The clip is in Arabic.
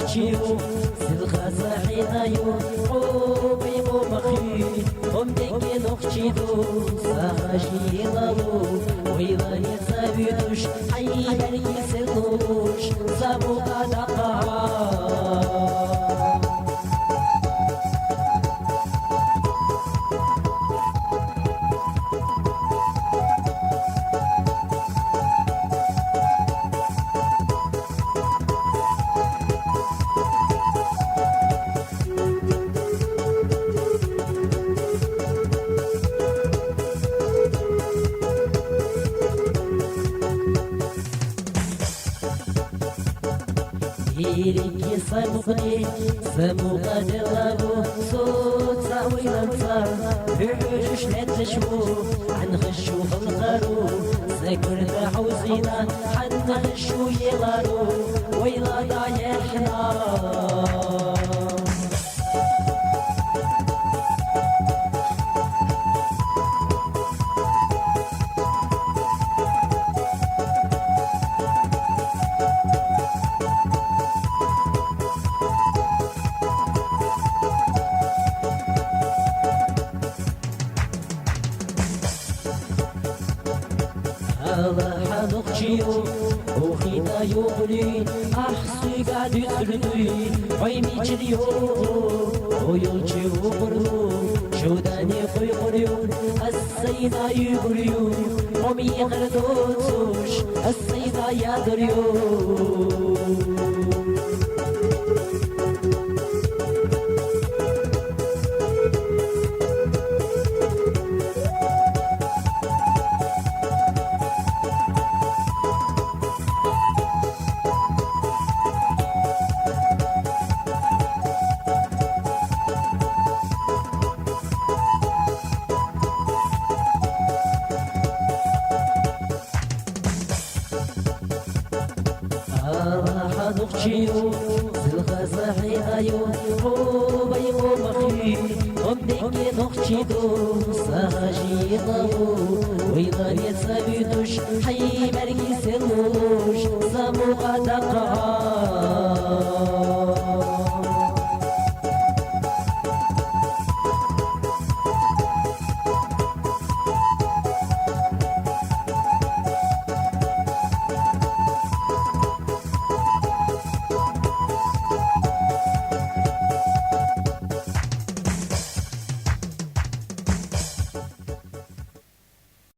نقشيو سلخا صحينايو عوبي ومخي ومدك نقشيدو ساخاشيناو ويلا يسابيدوش حيبر يسلوش سابو قدقا إيريكي سموغي سموغا جلابو صوت ساوي لنصار بعوش نتشبو عن غشو خلقارو سكر حوزينا حن غشو يلارو ويلا ضايحنا حنقشيو وخينا يغلي أحسي قاعد يسردوي عيمي جريو ويوجي وبرو شوداني خوي قريو السيدة يغريو ومي غردوتوش السيدة يغريو نقشيو سلخا صحيحايو عوبي ومخي ومدك نقشيدو ساجيناو ويلا يسابيدوش حيبر يسلوش سامو قدقا